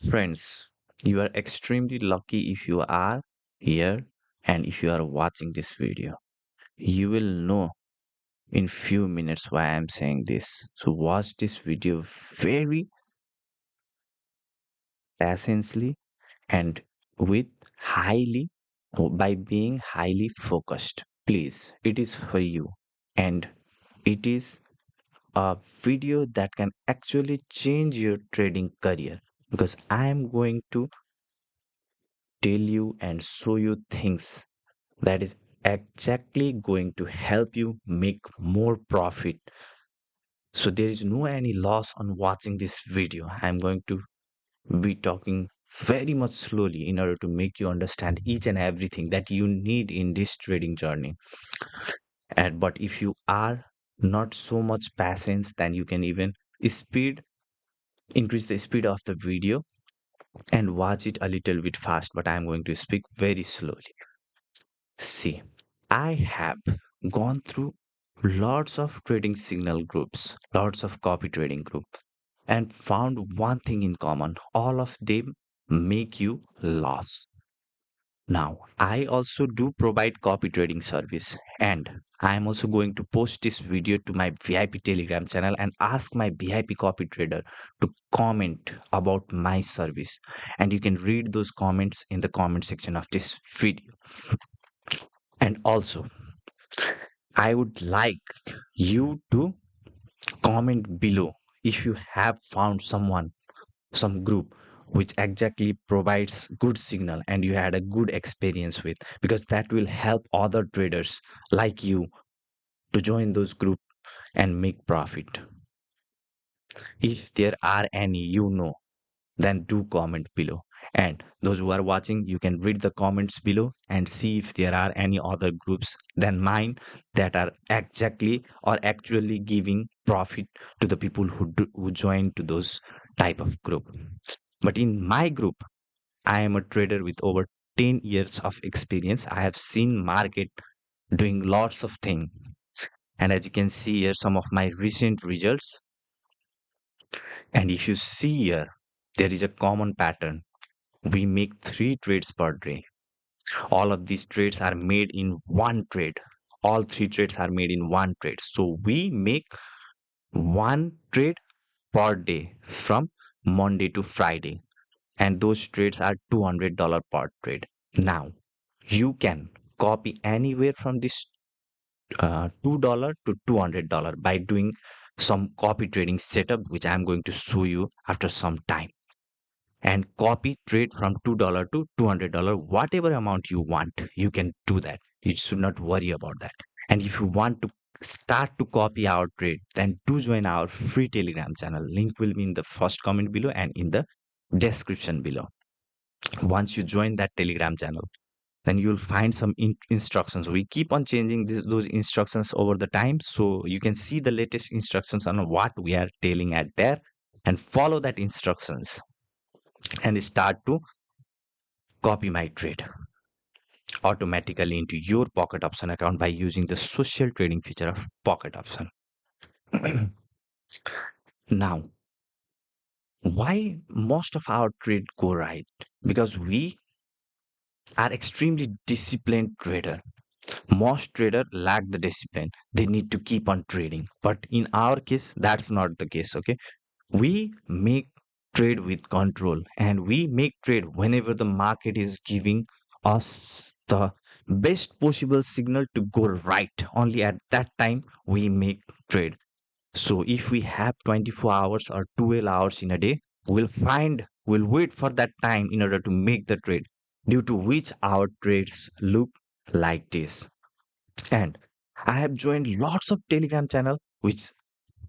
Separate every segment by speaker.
Speaker 1: Friends, you are extremely lucky if you are here and if you are watching this video. You will know in few minutes why I'm saying this. So watch this video very patiently and with highly by being highly focused. Please, it is for you and it is a video that can actually change your trading career because I am going to tell you and show you things that is exactly going to help you make more profit. So there is no any loss on watching this video. I'm going to be talking very much slowly in order to make you understand each and everything that you need in this trading journey. And but if you are not so much patience, then you can even speed increase the speed of the video and watch it a little bit fast, but I'm going to speak very slowly. See, I have gone through lots of trading signal groups, lots of copy trading groups, and found one thing in common. All of them make you loss. Now, I also do provide copy trading service, and I am also going to post this video to my VIP Telegram channel and ask my VIP copy trader to comment about my service. And you can read those comments in the comment section of this video. And also, I would like you to comment below if you have found someone, some group which exactly provides good signal and you had a good experience with, because that will help other traders like you to join those group and make profit. If there are any then do comment below. And those who are watching, you can read the comments below and see if there are any other groups than mine that are exactly or actually giving profit to the people who join to those type of group. But in my group, I am a trader with over 10 years of experience. I have seen market doing lots of things. And as you can see here, some of my recent results. And if you see here, there is a common pattern. We make 3 trades per day. All of these trades are made in one trade. All 3 trades are made in one trade. So we make one trade per day from Monday to Friday. And those trades are $200 per trade. Now, you can copy anywhere from this $2 to $200 by doing some copy trading setup, which I'm going to show you after some time. And copy trade from $2 to $200, whatever amount you want, you can do that. You should not worry about that. And if you want to start to copy our trade, then do join our free Telegram channel. Link will be in the first comment below and in the description below. Once you join that Telegram channel, then you'll find some instructions. We keep on changing those instructions over the time, so you can see the latest instructions on what we are telling at there and follow that instructions and start to copy my trade automatically into your pocket option account by using the social trading feature of pocket option. Now, why most of our trade go right? Because we are extremely disciplined trader. Most traders lack the discipline. They need to keep on trading, but in our case that's not the case. Okay, we make trade with control, and we make trade whenever the market is giving us the best possible signal to go right. Only at that time we make trade. So if we have 24 hours or 12 hours in a day, we'll wait for that time in order to make the trade, due to which our trades look like this. And I have joined lots of Telegram channel which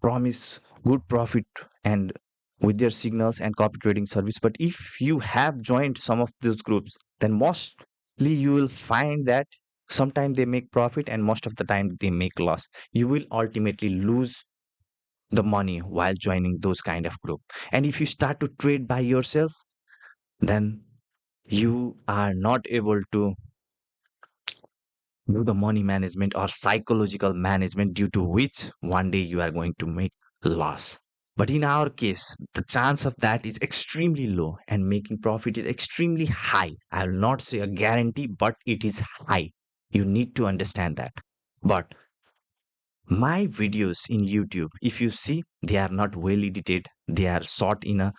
Speaker 1: promise good profit and with their signals and copy trading service. But if you have joined some of those groups, then mostly you will find that sometimes they make profit and most of the time they make loss. You will ultimately lose the money while joining those kind of group. And if you start to trade by yourself, then you are not able to do the money management or psychological management, due to which one day you are going to make loss. But in our case, the chance of that is extremely low and making profit is extremely high. I will not say a guarantee, but it is high. You need to understand that. But my videos in YouTube, if you see, they are not well edited. They are shot in a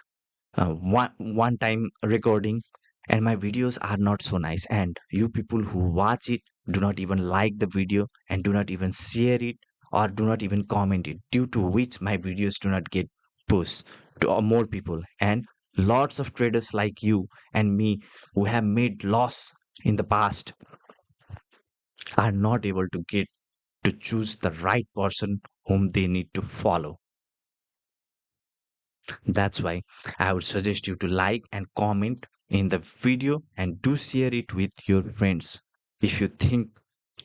Speaker 1: one time recording, and my videos are not so nice. And you people who watch it do not even like the video and do not even share it or do not even comment it, due to which my videos do not get pushed to more people. And lots of traders like you and me who have made loss in the past are not able to get to choose the right person whom they need to follow. That's why I would suggest you to like and comment in the video and do share it with your friends if you think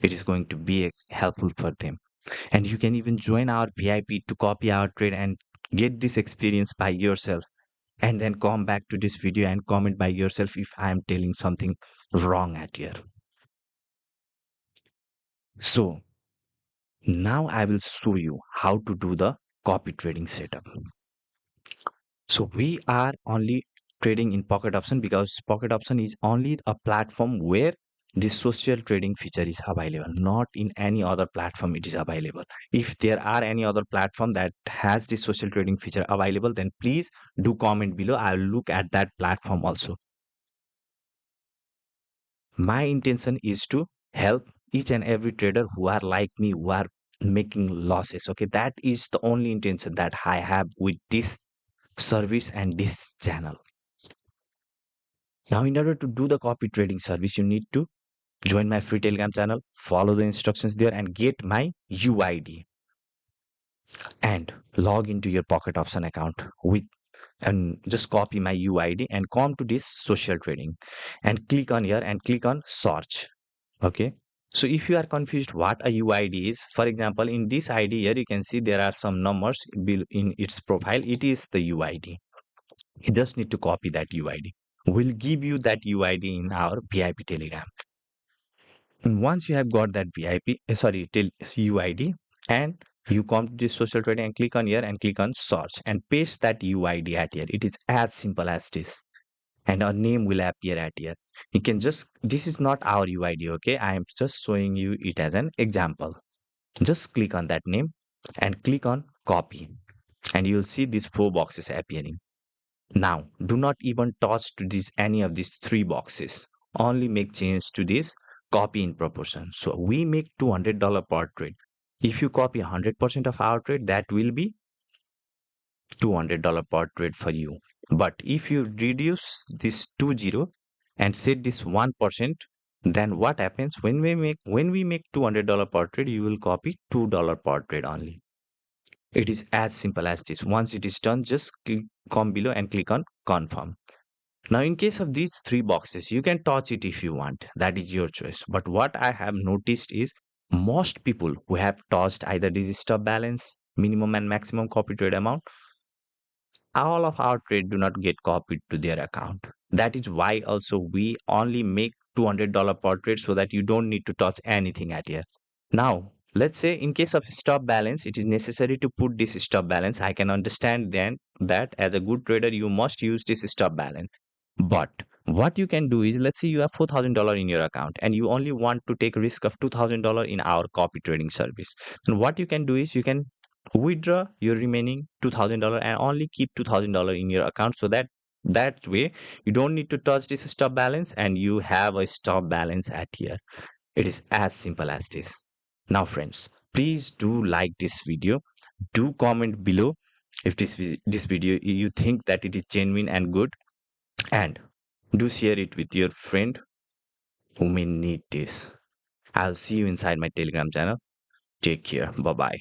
Speaker 1: it is going to be helpful for them. And you can even join our VIP to copy our trade and get this experience by yourself, and then come back to this video and comment by yourself if I am telling something wrong at here. So now I will show you how to do the copy trading setup. So we are only trading in Pocket Option because Pocket Option is only a platform where this social trading feature is available. Not in any other platform it is available. If there are any other platform that has this social trading feature available, then please do comment below. I'll look at that platform also. My intention is to help each and every trader who are like me, who are making losses. Okay, that is the only intention that I have with this service and this channel. Now, in order to do the copy trading service, you need to join my free Telegram channel, follow the instructions there, and get my UID and log into your Pocket Option account with, and just copy my UID and come to this social trading and click on here and click on search. Okay. So if you are confused what a UID is, for example, in this ID here, you can see there are some numbers in its profile. It is the UID. You just need to copy that UID. We'll give you that UID in our VIP Telegram. And once you have got that VIP, sorry, till UID, and you come to this social trading and click on here and click on search and paste that UID at here. It is as simple as this. And our name will appear at here. You can just, this is not our UID, okay? I am just showing you it as an example. Just click on that name and click on copy. And you'll see these 4 boxes appearing. Now, do not even touch to this any of these 3 boxes. Only make change to this copy in proportion. So we make $200 per trade. If you copy 100% of our trade, that will be $200 per trade for you. But if you reduce this 20 and set this 1%, then what happens when we make $200 per trade, you will copy $2 per trade only. It is as simple as this. Once it is done, just come below and click on confirm. Now, in case of these 3 boxes, you can touch it if you want. That is your choice. But what I have noticed is most people who have touched either this stop balance, minimum and maximum copy trade amount, all of our trade do not get copied to their account. That is why also we only make $200 per trade so that you don't need to touch anything at here. Now, let's say in case of stop balance, it is necessary to put this stop balance. I can understand then that as a good trader, you must use this stop balance. But what you can do is, let's say you have $4,000 in your account and you only want to take risk of $2,000 in our copy trading service. And what you can do is you can withdraw your remaining $2,000 and only keep $2,000 in your account, so that way you don't need to touch this stop balance and you have a stop balance at here. It is as simple as this. Now, friends, please do like this video. Do comment below if this video you think that it is genuine and good, and do share it with your friend who may need this. I'll see you inside my Telegram channel. Take care. Bye bye.